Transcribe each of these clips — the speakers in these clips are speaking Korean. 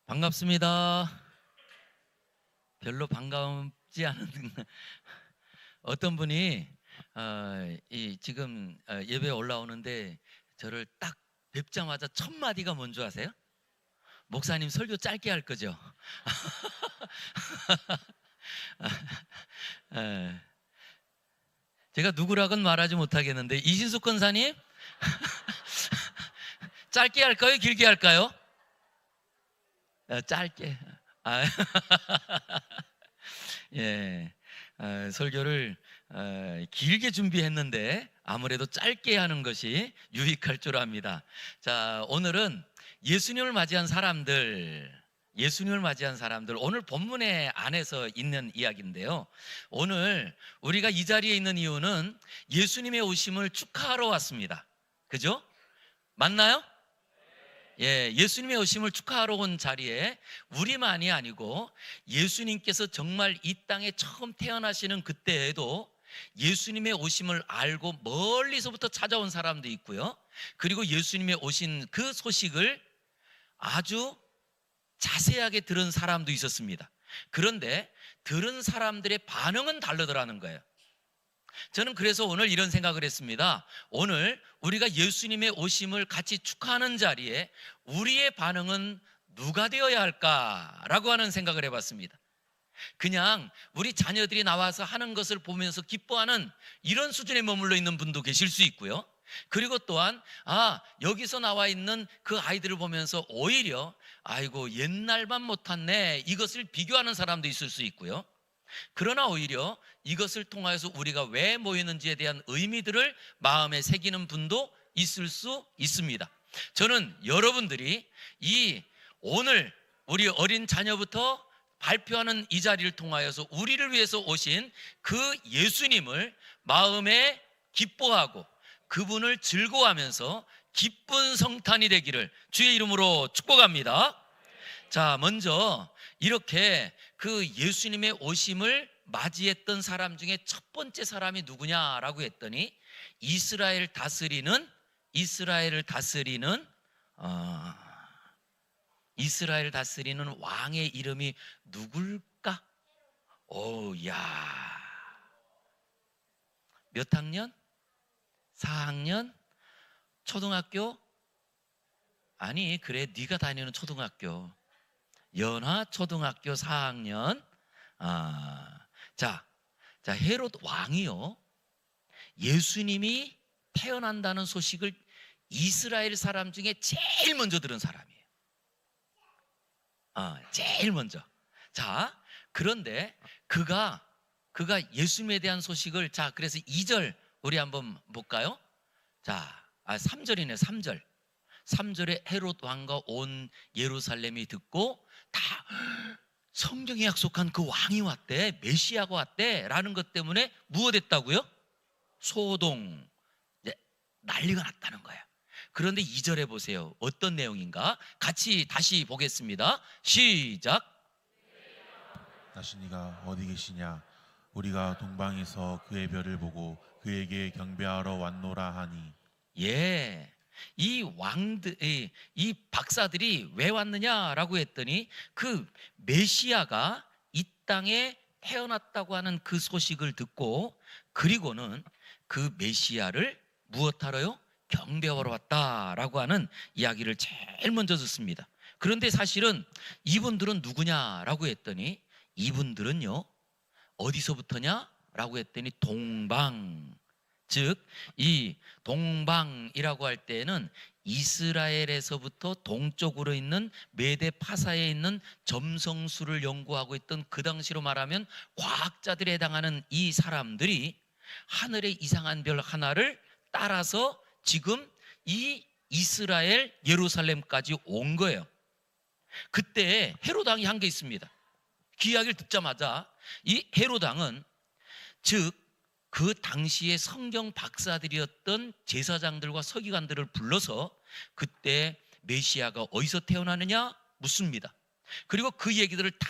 반갑습니다. 별로 반갑지 않은 어떤 분이 지금 예배 올라오는데 저를 딱 뵙자마자 첫 마디가 뭔지 아세요? 목사님 설교 짧게 할 거죠? 에, 제가 누구라고는 말하지 못하겠는데 이신숙 권사님 짧게 할까요? 길게 할까요? 짧게. 아, 예, 설교를 길게 준비했는데 아무래도 짧게 하는 것이 유익할 줄 압니다. 자, 오늘은 예수님을 맞이한 사람들, 오늘 본문의 안에서 있는 이야기인데요. 오늘 우리가 이 자리에 있는 이유는 예수님의 오심을 축하하러 왔습니다. 그죠? 맞나요? 예, 예수님의 오심을 축하하러 온 자리에 우리만이 아니고 예수님께서 정말 이 땅에 처음 태어나시는 그때에도 예수님의 오심을 알고 멀리서부터 찾아온 사람도 있고요. 그리고 예수님의 오신 그 소식을 아주 자세하게 들은 사람도 있었습니다. 그런데 들은 사람들의 반응은 다르더라는 거예요. 저는 그래서 오늘 이런 생각을 했습니다. 오늘 우리가 예수님의 오심을 같이 축하하는 자리에 우리의 반응은 누가 되어야 할까라고 하는 생각을 해봤습니다. 그냥 우리 자녀들이 나와서 하는 것을 보면서 기뻐하는 이런 수준에 머물러 있는 분도 계실 수 있고요. 그리고 또한 여기서 나와 있는 그 아이들을 보면서 오히려 아이고 옛날만 못했네 이것을 비교하는 사람도 있을 수 있고요. 그러나 오히려 이것을 통하여서 우리가 왜 모였는지에 대한 의미들을 마음에 새기는 분도 있을 수 있습니다. 저는 여러분들이 오늘 우리 어린 자녀부터 발표하는 이 자리를 통하여서 우리를 위해서 오신 그 예수님을 마음에 기뻐하고 그분을 즐거워하면서 기쁜 성탄이 되기를 주의 이름으로 축복합니다. 자, 먼저 이렇게 그 예수님의 오심을 맞이했던 사람 중에 첫 번째 사람이 누구냐라고 했더니 이스라엘을 다스리는 왕의 이름이 누굴까? 몇 학년? 4학년? 초등학교? 아니, 그래, 네가 다니는 초등학교. 연화초등학교 4학년. 자, 헤롯 왕이요, 예수님이 태어난다는 소식을 이스라엘 사람 중에 제일 먼저 들은 사람이에요. 제일 먼저. 자, 그런데 그가 예수님에 대한 소식을, 자, 그래서 2절 우리 한번 볼까요? 자, 3절이네, 3절. 3절에 헤롯 왕과 온 예루살렘이 듣고 다 성경에 약속한 그 왕이 왔대, 메시아가 왔대 라는 것 때문에 무엇했다고요? 소동, 난리가 났다는 거예요. 그런데 2절에 보세요. 어떤 내용인가? 같이 다시 보겠습니다. 시작. 나시니가 어디 계시냐? 우리가 동방에서 그의 별을 보고 그에게 경배하러 왔노라 하니. 예, 이 왕들, 이 박사들이 왜 왔느냐라고 했더니 그 메시아가 이 땅에 태어났다고 하는 그 소식을 듣고, 그리고는 그 메시아를 무엇하러요? 경배하러 왔다라고 하는 이야기를 제일 먼저 듣습니다. 그런데 사실은 이분들은 누구냐라고 했더니 이분들은요, 어디서부터냐라고 했더니 동방, 즉 이 동방이라고 할 때에는 이스라엘에서부터 동쪽으로 있는 메데 파사에 있는 점성술을 연구하고 있던 그 당시로 말하면 과학자들에 해당하는 이 사람들이 하늘의 이상한 별 하나를 따라서 지금 이 이스라엘 예루살렘까지 온 거예요. 그때 헤롯 왕이 한 게 있습니다. 그 이야기를 듣자마자 이 헤롯 왕은, 즉 그 당시에 성경 박사들이었던 제사장들과 서기관들을 불러서 그때 메시아가 어디서 태어나느냐 묻습니다. 그리고 그 얘기들을 다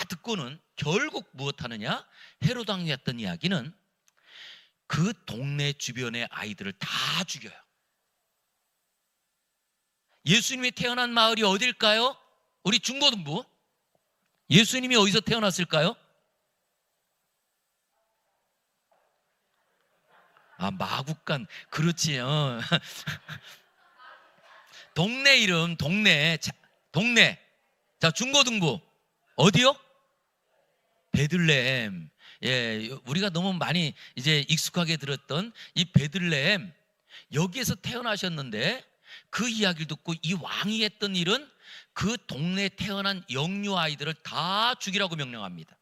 듣고는 결국 무엇하느냐? 헤롯 왕이 했던 이야기는 그 동네 주변의 아이들을 다 죽여요. 예수님이 태어난 마을이 어딜까요? 우리 중고등부, 예수님이 어디서 태어났을까요? 마국간. 그렇지. 동네 이름, 동네. 자, 중고등부 어디요? 베들레헴. 예, 우리가 너무 많이 이제 익숙하게 들었던 이 베들레헴, 여기에서 태어나셨는데, 그 이야기를 듣고 이 왕이 했던 일은 그 동네에 태어난 영유 아이들을 다 죽이라고 명령합니다.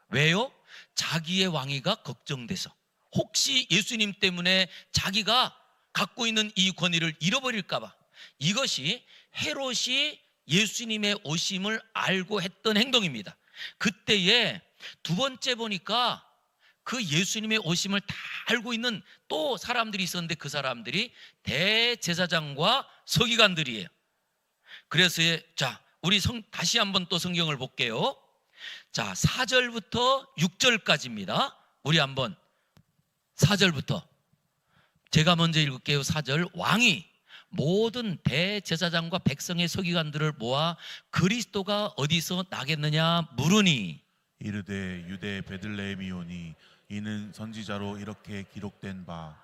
왜요? 자기의 왕위가 걱정돼서, 혹시 예수님 때문에 자기가 갖고 있는 이 권위를 잃어버릴까 봐. 이것이 헤롯이 예수님의 오심을 알고 했던 행동입니다. 그때에 두 번째 보니까 그 예수님의 오심을 다 알고 있는 또 사람들이 있었는데, 그 사람들이 대제사장과 서기관들이에요. 그래서 자, 우리 다시 한번 또 성경을 볼게요. 자, 4절부터 6절까지입니다. 우리 한번 4절부터 제가 먼저 읽을게요. 4절. 왕이 모든 대제사장과 백성의 서기관들을 모아 그리스도가 어디서 나겠느냐 물으니, 이르되 유대 베들레헴이오니 이는 선지자로 이렇게 기록된 바.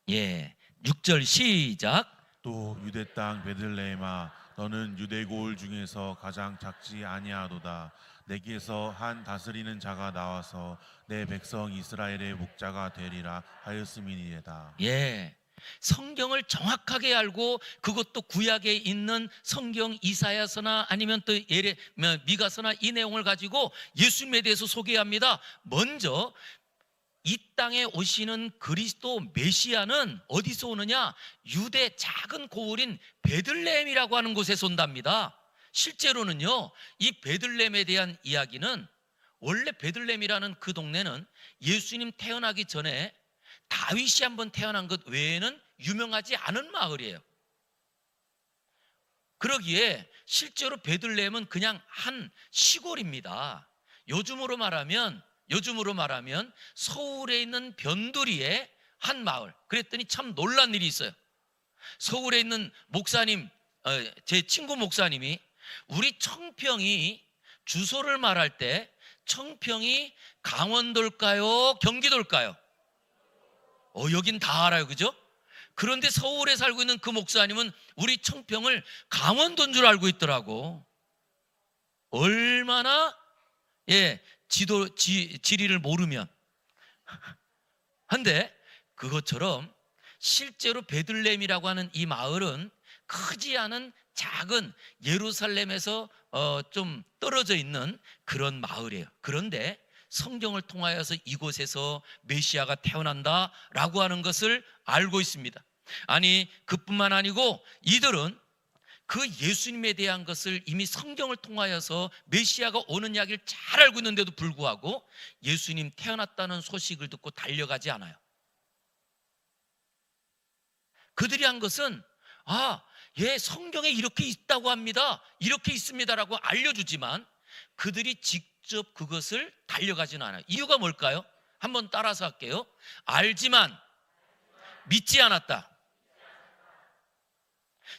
예, 6절 시작. 또 유대 땅 베들레헴아, 너는 유대 고을 중에서 가장 작지 아니하도다. 내게서 한 다스리는 자가 나와서 내 백성 이스라엘의 목자가 되리라 하였음이니이다. 예, 성경을 정확하게 알고, 그것도 구약에 있는 성경 이사야서나 아니면 또 미가서나 이 내용을 가지고 예수님에 대해서 소개합니다. 먼저 이 땅에 오시는 그리스도 메시아는 어디서 오느냐? 유대 작은 고을인 베들레헴이라고 하는 곳에서 온답니다. 실제로는요, 이 베들레헴에 대한 이야기는, 원래 베들레헴이라는 그 동네는 예수님 태어나기 전에 다윗이 한번 태어난 것 외에는 유명하지 않은 마을이에요. 그러기에 실제로 베들레헴은 그냥 한 시골입니다. 요즘으로 말하면 서울에 있는 변두리의 한 마을. 그랬더니 참 놀란 일이 있어요. 서울에 있는 목사님, 제 친구 목사님이, 우리 청평이 주소를 말할 때 청평이 강원도일까요? 경기도일까요? 여긴 다 알아요, 그죠? 그런데 서울에 살고 있는 그 목사님은 우리 청평을 강원도인 줄 알고 있더라고. 얼마나 지리를 모르면. 한데 그것처럼 실제로 베들레헴이라고 하는 이 마을은 크지 않은 작은 예루살렘에서 좀 떨어져 있는 그런 마을이에요. 그런데 성경을 통하여서 이곳에서 메시아가 태어난다라고 하는 것을 알고 있습니다. 아니, 그뿐만 아니고 이들은 그 예수님에 대한 것을 이미 성경을 통하여서 메시아가 오는 이야기를 잘 알고 있는데도 불구하고 예수님 태어났다는 소식을 듣고 달려가지 않아요. 그들이 한 것은 성경에 이렇게 있다고 합니다, 이렇게 있습니다라고 알려주지만 그들이 직접 그것을 달려가지는 않아요. 이유가 뭘까요? 한번 따라서 할게요. 알지만 믿지 않았다.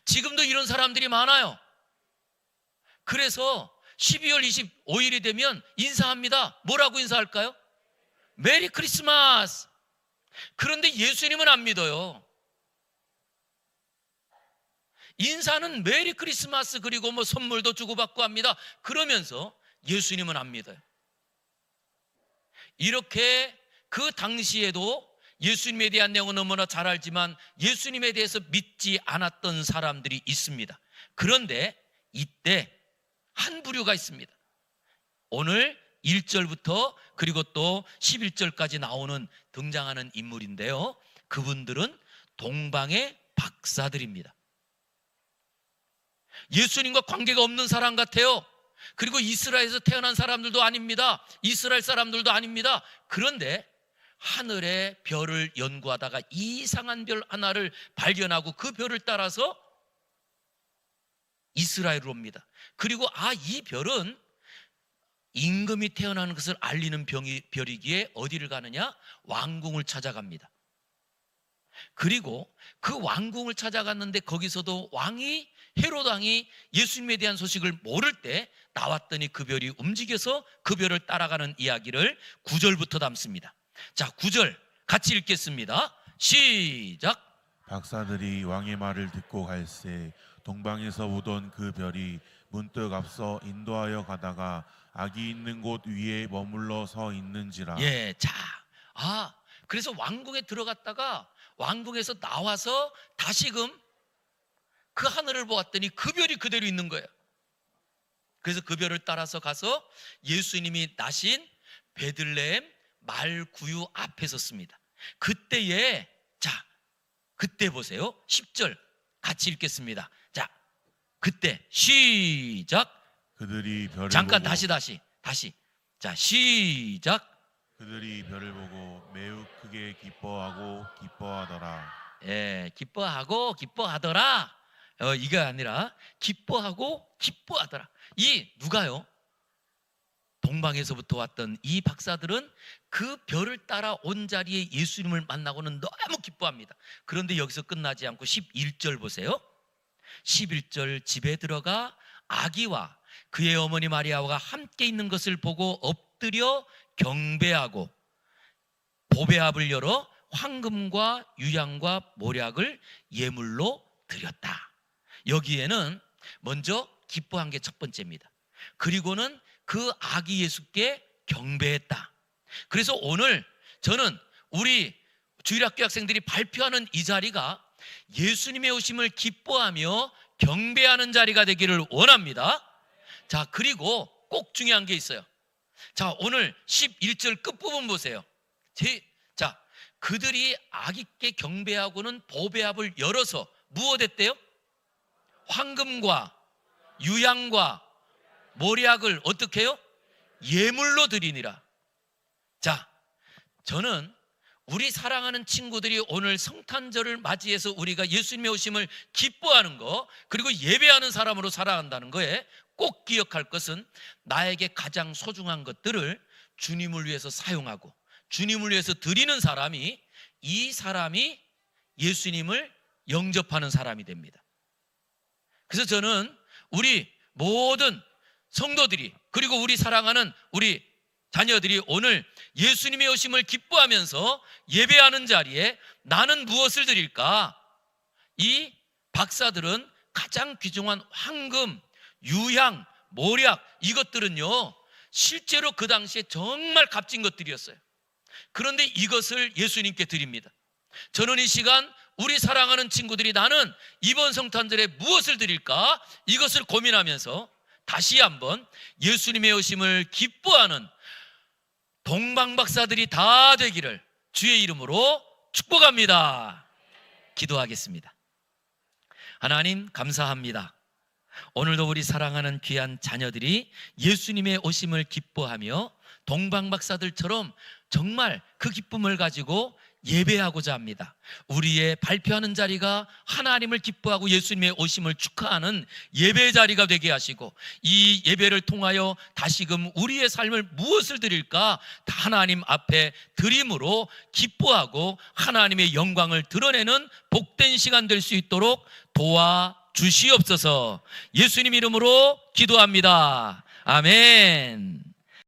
지금도 이런 사람들이 많아요. 그래서 12월 25일이 되면 인사합니다. 뭐라고 인사할까요? 메리 크리스마스. 그런데 예수님은 안 믿어요. 인사는 메리 크리스마스, 그리고 뭐 선물도 주고받고 합니다. 그러면서 예수님은 안 믿어요. 이렇게 그 당시에도 예수님에 대한 내용은 너무나 잘 알지만 예수님에 대해서 믿지 않았던 사람들이 있습니다. 그런데 이때 한 부류가 있습니다. 오늘 1절부터 그리고 또 11절까지 나오는 등장하는 인물인데요, 그분들은 동방의 박사들입니다. 예수님과 관계가 없는 사람 같아요. 그리고 이스라엘에서 태어난 사람들도 아닙니다. 이스라엘 사람들도 아닙니다. 그런데 하늘의 별을 연구하다가 이상한 별 하나를 발견하고 그 별을 따라서 이스라엘로 옵니다. 그리고 이 별은 임금이 태어나는 것을 알리는 별이기에 어디를 가느냐? 왕궁을 찾아갑니다. 그리고 그 왕궁을 찾아갔는데 거기서도 헤롯 왕이 예수님에 대한 소식을 모를 때 나왔더니 그 별이 움직여서 그 별을 따라가는 이야기를 9절부터 담습니다. 자, 9절 같이 읽겠습니다. 시작. 박사들이 왕의 말을 듣고 갈새 동방에서 보던 그 별이 문득 앞서 인도하여 가다가 아기 있는 곳 위에 머물러 서 있는지라. 예, 자, 그래서 왕궁에 들어갔다가 왕궁에서 나와서 다시금 그 하늘을 보았더니 그 별이 그대로 있는 거예요. 그래서 그 별을 따라서 가서 예수님이 나신 베들레헴 말구유 앞에 섰습니다. 그때에, 자, 그때 보세요. 10절 같이 읽겠습니다. 자, 그때 시작. 그들이 별을 잠깐 보고 다시. 자, 시작. 그들이 별을 보고 매우 크게 기뻐하더라. 예, 기뻐하더라. 이게 아니라 기뻐하더라. 이 누가요? 동방에서부터 왔던 이 박사들은 그 별을 따라 온 자리에 예수님을 만나고는 너무 기뻐합니다. 그런데 여기서 끝나지 않고 11절 보세요. 11절 집에 들어가 아기와 그의 어머니 마리아와 함께 있는 것을 보고 엎드려 경배하고 보배압을 열어 황금과 유향과 모략을 예물로 드렸다. 여기에는 먼저 기뻐한 게 첫 번째입니다. 그리고는 그 아기 예수께 경배했다. 그래서 오늘 저는 우리 주일학교 학생들이 발표하는 이 자리가 예수님의 오심을 기뻐하며 경배하는 자리가 되기를 원합니다. 자, 그리고 꼭 중요한 게 있어요. 자, 오늘 11절 끝부분 보세요. 자, 그들이 아기께 경배하고는 보배압을 열어서 무엇했대요? 황금과 유향과 모략을 어떻게 해요? 예물로 드리니라. 자, 저는 우리 사랑하는 친구들이 오늘 성탄절을 맞이해서 우리가 예수님의 오심을 기뻐하는 거, 그리고 예배하는 사람으로 살아간다는 거에 꼭 기억할 것은 나에게 가장 소중한 것들을 주님을 위해서 사용하고 주님을 위해서 드리는 사람이, 이 사람이 예수님을 영접하는 사람이 됩니다. 그래서 저는 우리 모든 성도들이, 그리고 우리 사랑하는 우리 자녀들이 오늘 예수님의 오심을 기뻐하면서 예배하는 자리에 나는 무엇을 드릴까? 이 박사들은 가장 귀중한 황금, 유향, 모략, 이것들은요 실제로 그 당시에 정말 값진 것들이었어요. 그런데 이것을 예수님께 드립니다. 저는 이 시간 우리 사랑하는 친구들이 나는 이번 성탄절에 무엇을 드릴까? 이것을 고민하면서 다시 한번 예수님의 오심을 기뻐하는 동방박사들이 다 되기를 주의 이름으로 축복합니다. 기도하겠습니다. 하나님 감사합니다. 오늘도 우리 사랑하는 귀한 자녀들이 예수님의 오심을 기뻐하며 동방박사들처럼 정말 그 기쁨을 가지고 예배하고자 합니다. 우리의 발표하는 자리가 하나님을 기뻐하고 예수님의 오심을 축하하는 예배 자리가 되게 하시고, 이 예배를 통하여 다시금 우리의 삶을 무엇을 드릴까? 다 하나님 앞에 드림으로 기뻐하고 하나님의 영광을 드러내는 복된 시간 될 수 있도록 도와주시옵소서. 예수님 이름으로 기도합니다. 아멘.